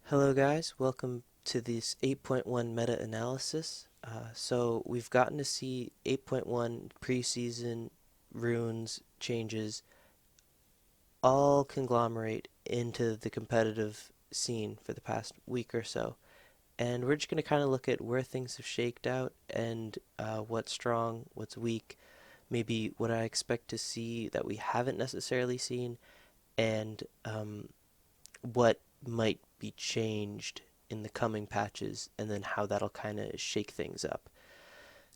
Hello guys, welcome to this 8.1 meta-analysis. So we've gotten to see 8.1 preseason runes changes all conglomerate into the competitive scene for the past week or so. And we're just going to kind of look at where things have shaked out and what's strong, what's weak, maybe what I expect to see that we haven't necessarily seen, and what might be changed in the coming patches, and then how that'll kind of shake things up.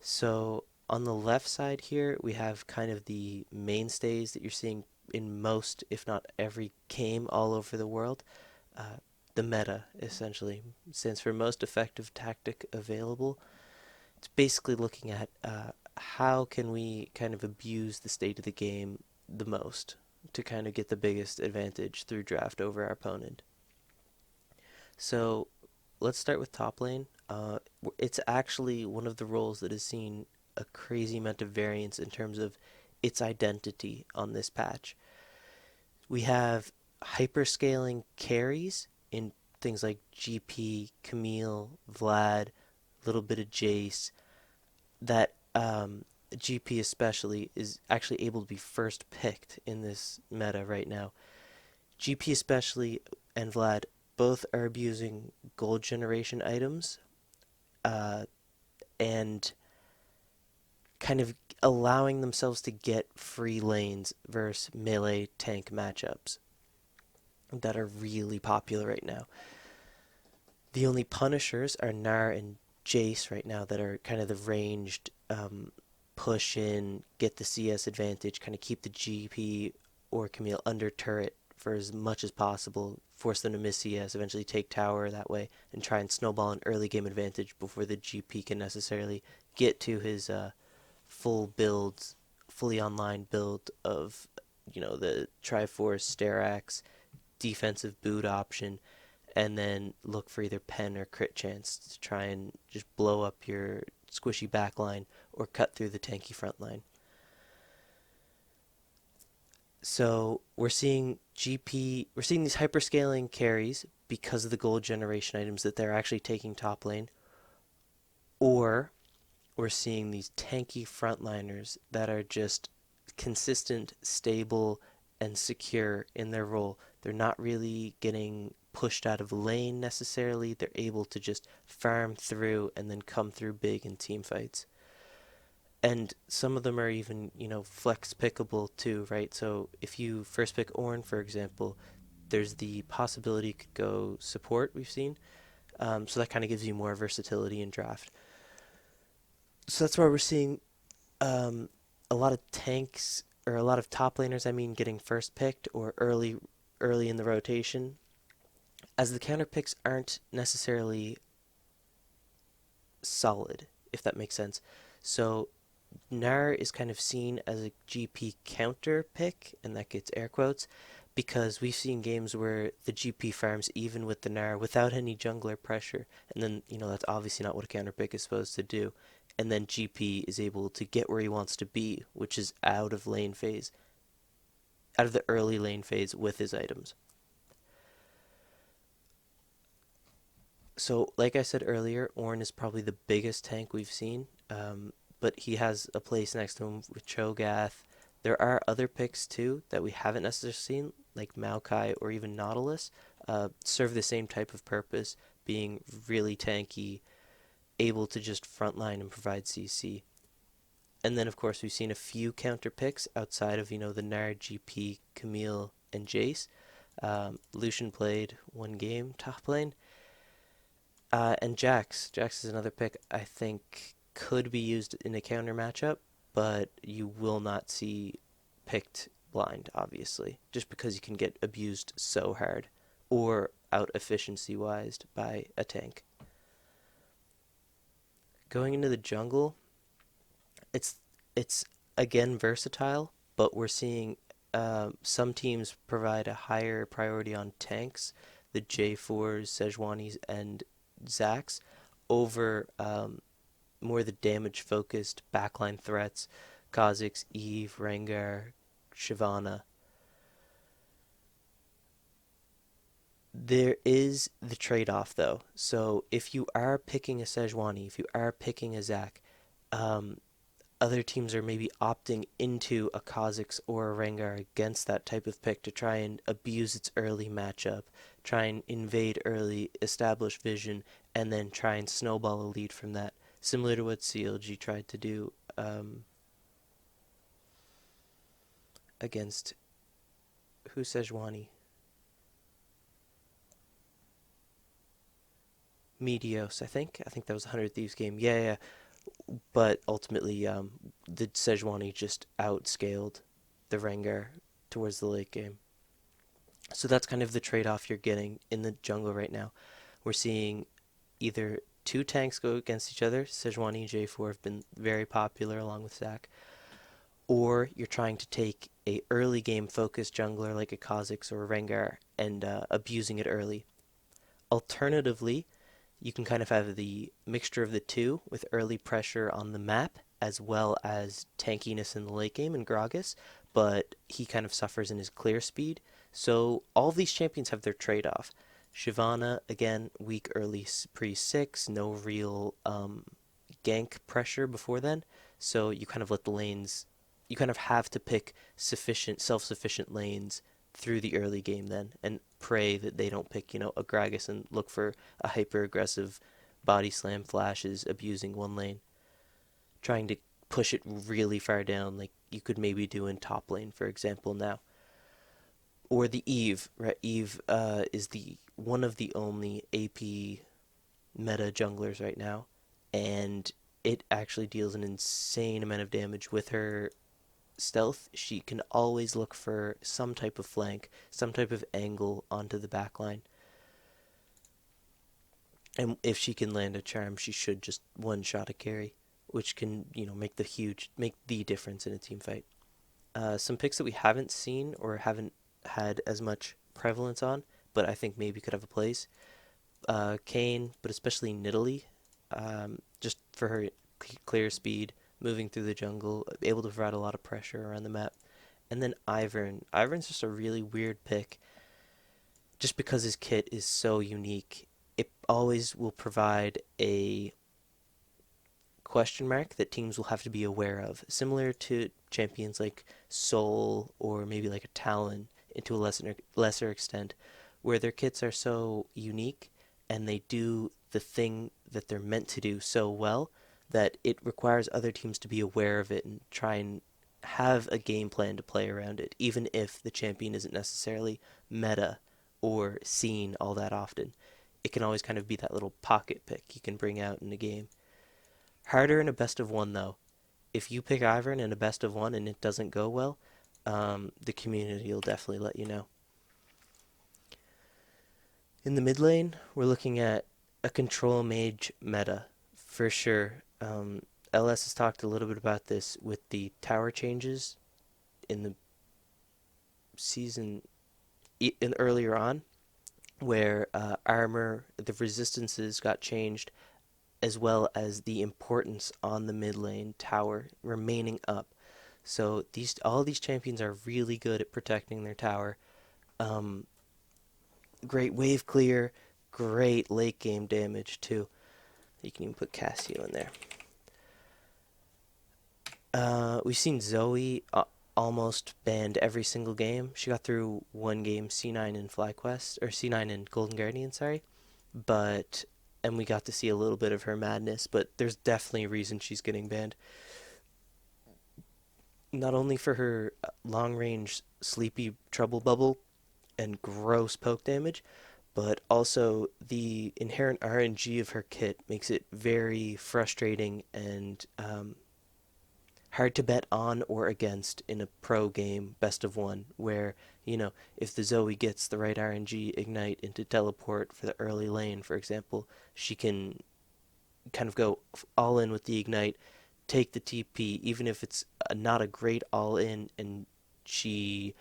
So on the left side here, we have kind of the mainstays that you're seeing in most, if not every game all over the world. Uh, the meta essentially stands for most effective tactic available. It's basically looking at how can we kind of abuse the state of the game the most to kind of get the biggest advantage through draft over our opponent. So let's start with top lane. It's actually one of the roles that has seen a crazy amount of variance in terms of its identity on this patch. We have hyperscaling carries in things like GP, Camille, Vlad, a little bit of Jace, that GP especially is actually able to be first picked in this meta right now. GP especially and Vlad both are abusing gold generation items uh, and kind of allowing themselves to get free lanes versus melee tank matchups that are really popular right now. The only punishers are Gnar and Jace right now that are kind of the ranged push in, get the CS advantage, kind of keep the GP or Camille under turret for as much as possible, force them to miss CS, eventually take tower that way, and try and snowball an early game advantage before the GP can necessarily get to his full builds, fully online build of, the Triforce, Sterax, defensive boot option, and then look for either pen or crit chance to try and just blow up your squishy backline or cut through the tanky front line. So we're seeing these hyperscaling carries because of the gold generation items that they're actually taking top lane, or we're seeing these tanky frontliners that are just consistent, stable, and secure in their role. They're not really getting pushed out of lane necessarily. They're able to just farm through and then come through big in team fights. And some of them are even, flex pickable too, right? So if you first pick Ornn, for example, there's the possibility you could go support, we've seen. So that kind of gives you more versatility in draft. So that's why we're seeing um, a lot of tanks or a lot of top laners, I mean, getting first picked or early in the rotation, as the counter picks aren't necessarily solid, if that makes sense. So Gnar is kind of seen as a GP counter pick, and that gets air quotes, because we've seen games where the GP farms even with the Gnar without any jungler pressure, and then, that's obviously not what a counter pick is supposed to do. And then GP is able to get where he wants to be, which is out of the early lane phase with his items. So, like I said earlier, Ornn is probably the biggest tank we've seen, but he has a place next to him with Cho'Gath. There are other picks too that we haven't necessarily seen, like Maokai or even Nautilus, serve the same type of purpose, being really tanky, able to just frontline and provide CC. And then, of course, we've seen a few counter picks outside of, the Nard, GP, Camille, and Jace. Lucian played one game top lane, and Jax. Jax is another pick I think could be used in a counter matchup, but you will not see picked blind, obviously, just because you can get abused so hard or out efficiency wise by a tank. Going into the jungle, it's it's again versatile, but we're seeing some teams provide a higher priority on tanks, the J4s, Sejuanis, and Zax, over more the damage focused backline threats, Kha'Zix, Eve, Rengar, Shyvana. There is the trade-off though. So if you are picking a Sejuani, if you are picking a Zac, um, other teams are maybe opting into a Kha'Zix or a Rengar against that type of pick to try and abuse its early matchup, try and invade early, establish vision, and then try and snowball a lead from that. Similar to what CLG tried to do against who Sejuani? Medios, I think. I think that was a 100 Thieves game. Yeah, yeah. But ultimately, the Sejuani just outscaled the Rengar towards the late game. So that's kind of the trade-off you're getting in the jungle right now. We're seeing either two tanks go against each other. Sejuani and J4 have been very popular along with Zac. Or you're trying to take a early game focused jungler like a Kha'Zix or a Rengar and abusing it early. Alternatively, you can kind of have the mixture of the two with early pressure on the map as well as tankiness in the late game in Gragas, but he kind of suffers in his clear speed. So all of these champions have their trade-off. Shyvana, again, weak early pre 6, no real gank pressure before then. So you kind of let the lanes, you kind of have to pick sufficient, self-sufficient lanes through the early game then and pray that they don't pick, a Gragas and look for a hyper aggressive body slam flashes abusing one lane, trying to push it really far down like you could maybe do in top lane, for example, now. Or the Eve, right? Eve is the one of the only AP meta junglers right now, and it actually deals an insane amount of damage with her stealth. She can always look for some type of flank, some type of angle onto the back line. And if she can land a charm, she should just one shot a carry, which can, make the difference in a team fight. Some picks that we haven't seen or haven't had as much prevalence on, but I think maybe could have a place. Kayn, but especially Nidalee, just for her clear speed, moving through the jungle, able to provide a lot of pressure around the map. And then Ivern. Ivern's just a really weird pick, just because his kit is so unique. It always will provide a question mark that teams will have to be aware of, similar to champions like Soul or maybe like a Talon, to a lesser extent, where their kits are so unique and they do the thing that they're meant to do so well that it requires other teams to be aware of it and try and have a game plan to play around it, even if the champion isn't necessarily meta or seen all that often. It can always kind of be that little pocket pick you can bring out in a game. Harder in a best of one, though. If you pick Ivern in a best of one and it doesn't go well, the community will definitely let you know. In the mid lane, we're looking at a control mage meta for sure. LS has talked a little bit about this with the tower changes in the season in earlier on, where armor, the resistances got changed, as well as the importance on the mid lane tower remaining up. So all these champions are really good at protecting their tower. Um, Great wave clear, great late game damage too. You can even put Cassio in there. We've seen Zoe almost banned every single game. She got through one game C9 in FlyQuest, or C9 in Golden Guardian, sorry. But, and we got to see a little bit of her madness, but there's definitely a reason she's getting banned. Not only for her long range sleepy trouble bubble and gross poke damage, but also the inherent RNG of her kit makes it very frustrating and hard to bet on or against in a pro game best of one, where, if the Zoe gets the right RNG ignite into teleport for the early lane, for example, she can kind of go all in with the ignite, take the TP, even if it's not a great all in and she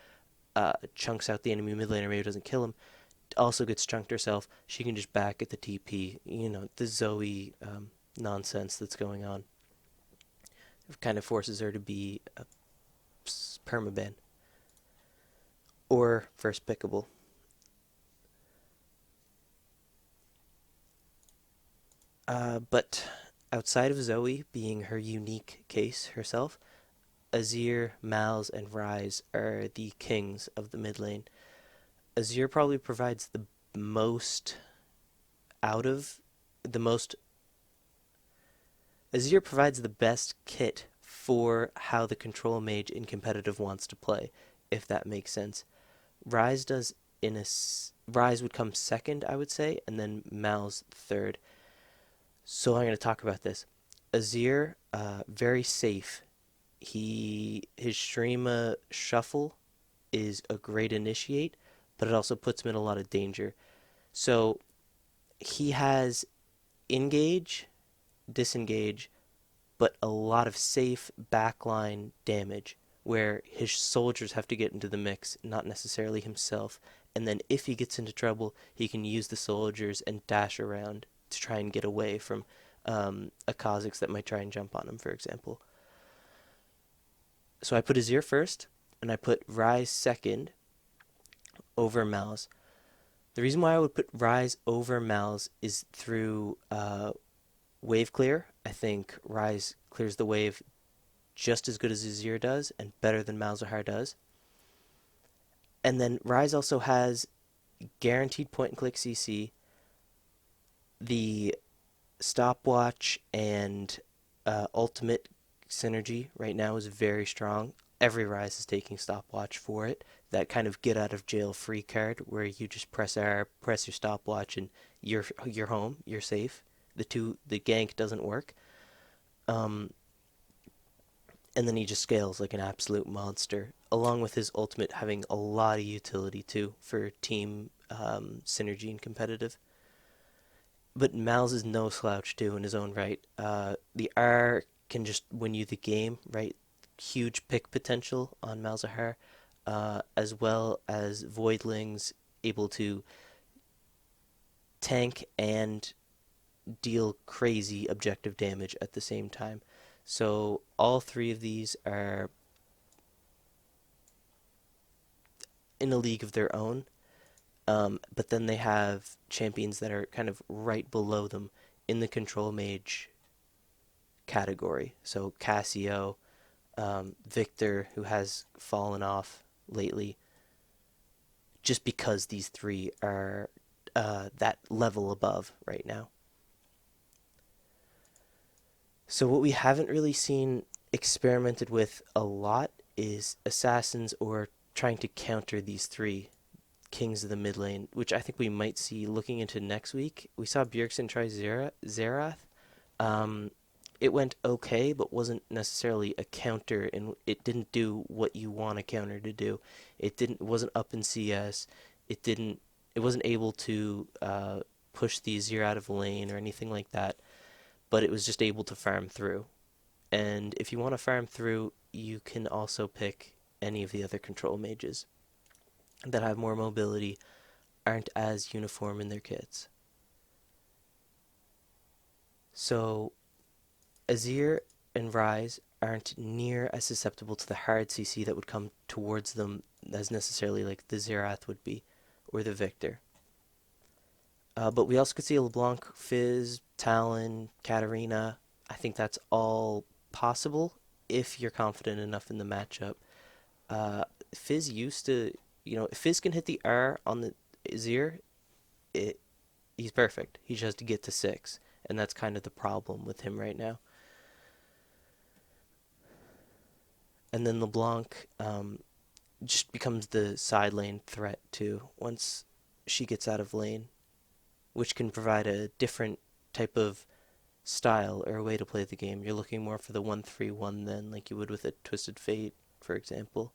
chunks out the enemy mid laner, maybe doesn't kill him, also gets chunked herself, she can just back at the TP. The Zoe nonsense that's going on. It kind of forces her to be a permaban or first pickable. But outside of Zoe being her unique case herself, Azir, Malz, and Ryze are the kings of the mid lane. Azir probably provides the most out of the most. Azir provides the best kit for how the control mage in competitive wants to play, if that makes sense. Ryze does in a Ryze would come second, I would say, and then Mal's third. So I'm going to talk about this. Azir, very safe. His Shrima shuffle is a great initiate, but it also puts him in a lot of danger. So he has engage, disengage, but a lot of safe backline damage where his soldiers have to get into the mix, not necessarily himself. And then if he gets into trouble, he can use the soldiers and dash around to try and get away from a Kha'Zix that might try and jump on him, for example. So I put Azir first, and I put Ryze second over Mal's. The reason why I would put Ryze over Mal's is through wave clear. I think Ryze clears the wave just as good as Azir does and better than Malzahar does. And then Ryze also has guaranteed point and click CC, the stopwatch and ultimate synergy right now is very strong. Every Ryze is taking stopwatch for it. That kind of get out of jail free card where you just press R, press your stopwatch, and you're home, you're safe. The gank doesn't work. Um, and then he just scales like an absolute monster, along with his ultimate having a lot of utility too for team synergy and competitive. But Mal's is no slouch too in his own right. The R can just win you the game, right? Huge pick potential on Malzahar, as well as Voidlings able to tank and deal crazy objective damage at the same time. So all three of these are in a league of their own. But then they have champions that are kind of right below them in the control mage category. So Cassio, Victor, who has fallen off lately, just because these three are that level above right now. So what we haven't really seen experimented with a lot is assassins or trying to counter these three kings of the mid lane, which I think we might see looking into next week. We saw Bjergsen try Xerath. Um, it went okay, but wasn't necessarily a counter, and it didn't do what you want a counter to do. It wasn't up in CS. It didn't. It wasn't able to push the Azir out of lane or anything like that. But it was just able to farm through. And if you want to farm through, you can also pick any of the other control mages that have more mobility, aren't as uniform in their kits. So Azir and Ryze aren't near as susceptible to the hard CC that would come towards them as necessarily like the Xerath would be, or the Victor. But we also could see a LeBlanc, Fizz, Talon, Katarina. I think that's all possible if you're confident enough in the matchup. Fizz used to, if Fizz can hit the R on the Azir, it, he's perfect. He just has to get to 6, and that's kind of the problem with him right now. And then LeBlanc just becomes the side lane threat too once she gets out of lane, which can provide a different type of style or a way to play the game. You're looking more for the 1-3-1 then, like you would with a Twisted Fate, for example,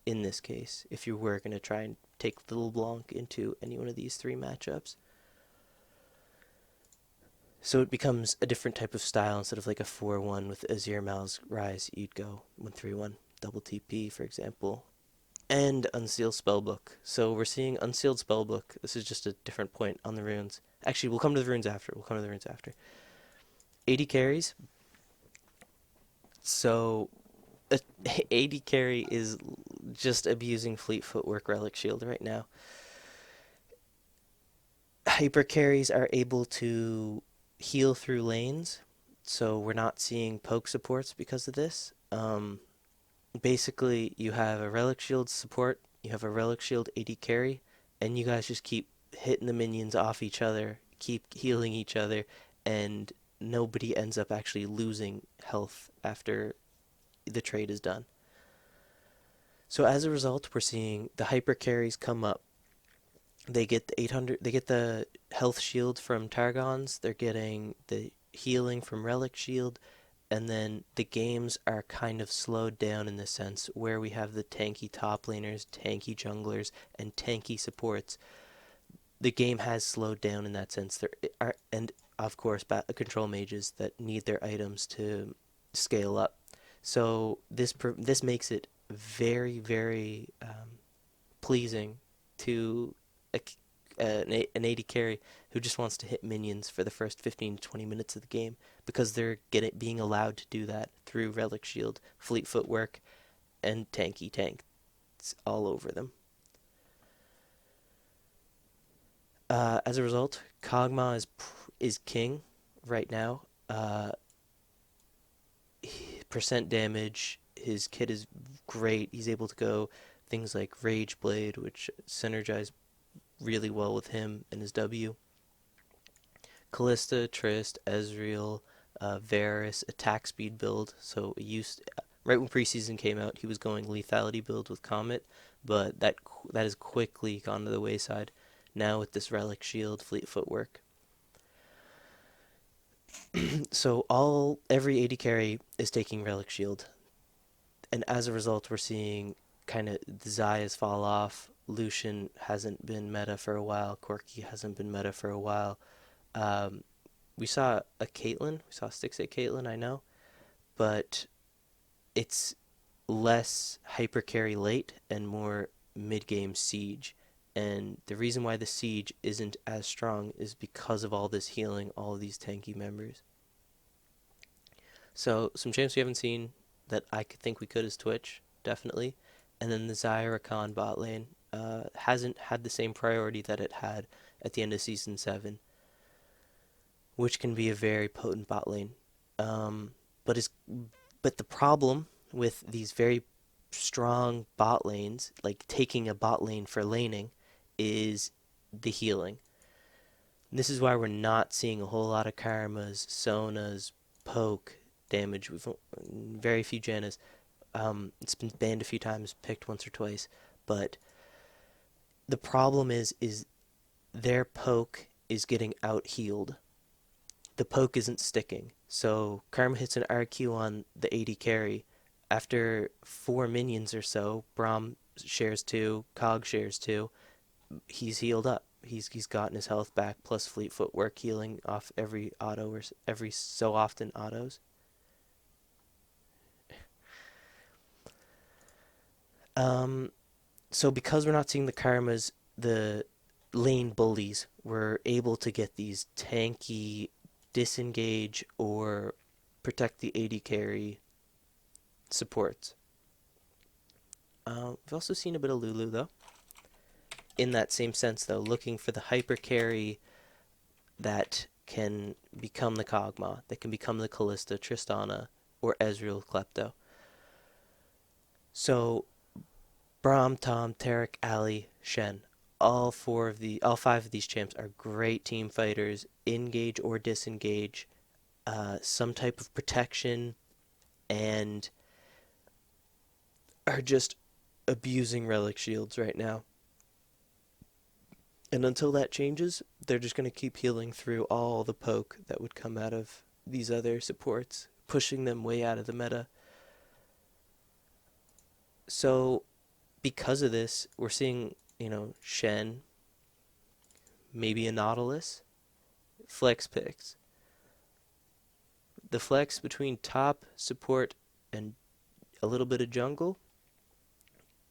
in this case, if you were going to try and take Little Blanc into any one of these three matchups. So it becomes a different type of style instead of like a 4-1 with Azir, Mal's, Ryze. You'd go 1-3-1, double TP, for example, and Unsealed Spellbook. So we're seeing Unsealed Spellbook. This is just a different point on the runes. Actually, we'll come to the runes after. 80 carries. So a 80 carry is just abusing Fleet Footwork Relic Shield right now. Hyper carries are able to heal through lanes, so we're not seeing poke supports because of this. Basically, you have a Relic Shield support, you have a Relic Shield AD carry, and you guys just keep hitting the minions off each other, keep healing each other, and nobody ends up actually losing health after the trade is done. So as a result, we're seeing the hyper carries come up. They get the 800, they get the health shield from Targons, they're getting the healing from Relic Shield, and then the games are kind of slowed down in the sense where we have the tanky top laners, tanky junglers, and tanky supports. The game has slowed down in that sense. There are, and of course, control mages that need their items to scale up. So this makes it very, very pleasing to a, an AD carry who just wants to hit minions for the first 15 to 20 minutes of the game because they're being allowed to do that through Relic Shield, Fleet Footwork, and tanky tanks all over them. As a result, Kog'Maw is king right now. Percent damage. His kit is great. He's able to go things like Rage Blade, which synergize really well with him and his W. Kalista, Trist, Ezreal, Varus, attack speed build. So right when preseason came out, he was going lethality build with Comet, but that has quickly gone to the wayside. Now with this Relic Shield, Fleet Footwork. So every AD carry is taking Relic Shield, and as a result, we're seeing kind of the Xayahs fall off. Lucian hasn't been meta for a while. Corki hasn't been meta for a while. Um, we saw a Caitlyn. We saw Stixxay Caitlyn, I know, but it's less hyper carry late and more mid game siege. And the reason why the siege isn't as strong is because of all this healing, all of these tanky members. So some champs we haven't seen that I could think we could is Twitch, definitely. And then the Xayah Rakan bot lane hasn't had the same priority that it had at the end of Season 7, which can be a very potent bot lane. Um, but, is, but the problem with these very strong bot lanes, like taking a bot lane for laning, is the healing. This is why we're not seeing a whole lot of Karmas, Sonas, poke damage. We've very few Jannas. It's been banned a few times, picked once or twice, but the problem is their poke is getting out healed. The poke isn't sticking. So Karma hits an RQ on the AD carry. After 4 minions or so, Braum shares 2, Cog shares 2. He's healed up. He's gotten his health back plus Fleet Footwork healing off every auto or every so often autos. Um, so because we're not seeing the Karmas, the lane bullies, we're able to get these tanky disengage or protect the AD carry supports. We've also seen a bit of Lulu though. In that same sense though, looking for the hyper carry that can become the Kog'Maw, that can become the Kalista, Tristana, or Ezreal Klepto. So Braum, Tom, Taric, Ali, Shen. All 5 of these champs are great team fighters, engage or disengage, some type of protection, and are just abusing relic shields right now. And until that changes, they're just going to keep healing through all the poke that would come out of these other supports, pushing them way out of the meta. So, because of this, we're seeing, Shen, maybe a Nautilus, flex picks. The flex between top, support, and a little bit of jungle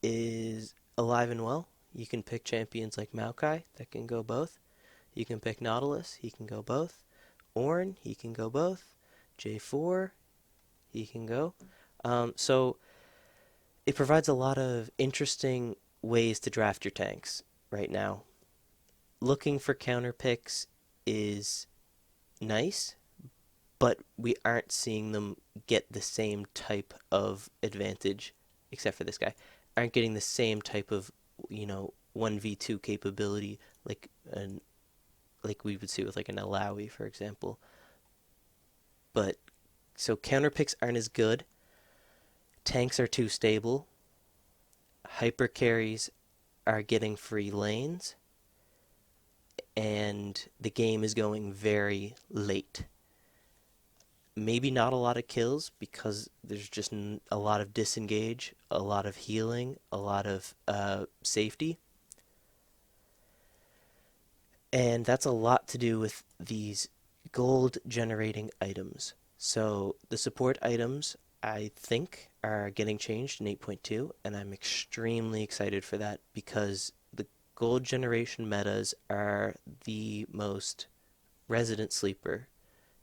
is alive and well. You can pick champions like Maokai that can go both. You can pick Nautilus, he can go both. Ornn, he can go both. J4, he can go. So it provides a lot of interesting ways to draft your tanks right now. Looking for counter picks is, nice, but we aren't seeing them get the same type of advantage, except for this guy, aren't getting the same type of, 1v2 capability an like we would see with like an Alawi, for example. But so counter picks aren't as good. Tanks are too stable. Hyper carries are getting free lanes, and the game is going very late. Maybe not a lot of kills because there's just a lot of disengage, a lot of healing, a lot of safety. And that's a lot to do with these gold generating items. So the support items, I think, are getting changed in 8.2, and I'm extremely excited for that because the gold generation metas are the most resident sleeper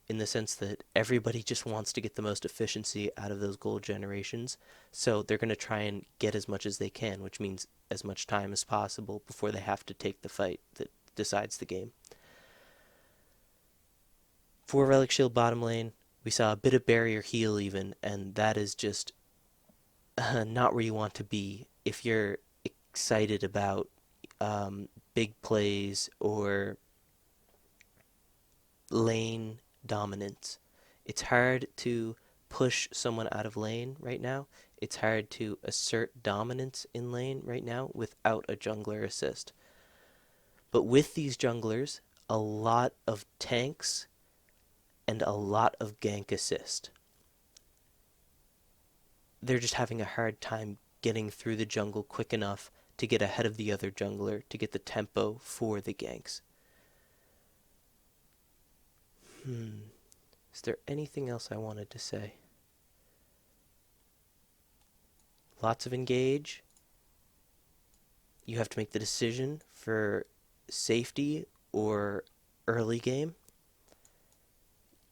in the sense that everybody just wants to get the most efficiency out of those gold generations. So they're going to try and get as much as they can, which means as much time as possible before they have to take the fight that decides the game. For Relic Shield bottom lane, we saw a bit of barrier heal even, and that is just not where you want to be if you're excited about big plays or lane dominance. It's hard to push someone out of lane right now. It's hard to assert dominance in lane right now without a jungler assist. But with these junglers, a lot of tanks and a lot of gank assist. They're just having a hard time getting through the jungle quick enough to get ahead of the other jungler to get the tempo for the ganks. Is there anything else I wanted to say? Lots of engage. You have to make the decision for safety or early game.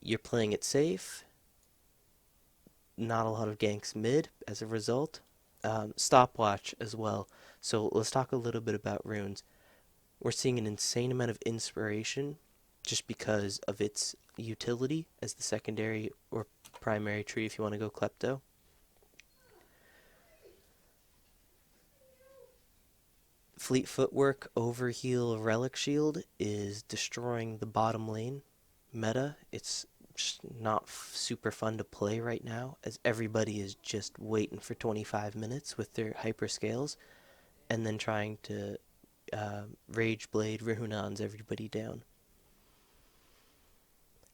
You're playing it safe. Not a lot of ganks mid as a result. Stopwatch as well. So let's talk a little bit about runes. We're seeing an insane amount of inspiration just because of its utility as the secondary or primary tree if you want to go klepto. Fleet Footwork Overheal Relic Shield is destroying the bottom lane meta. It's just not super fun to play right now as everybody is just waiting for 25 minutes with their hyper scales and then trying to Rage Blade Runons everybody down.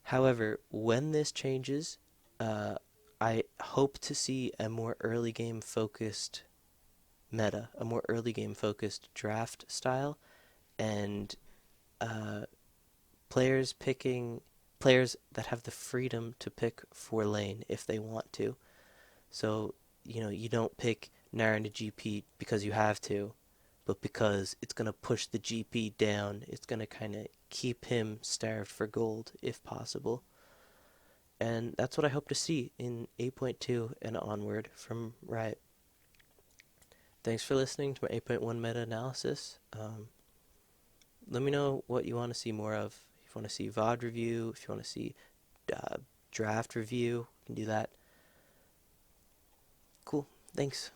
However, when this changes, I hope to see a more early game focused meta, a more early game focused draft style, and uh, players that have the freedom to pick for lane if they want to. So, you don't pick Naren to GP because you have to, but because it's going to push the GP down. It's going to kind of keep him starved for gold if possible. And that's what I hope to see in 8.2 and onward from Riot. Thanks for listening to my 8.1 meta analysis. Let me know what you want to see more of. If you want to see VOD review, if you want to see draft review, you can do that. Cool. Thanks.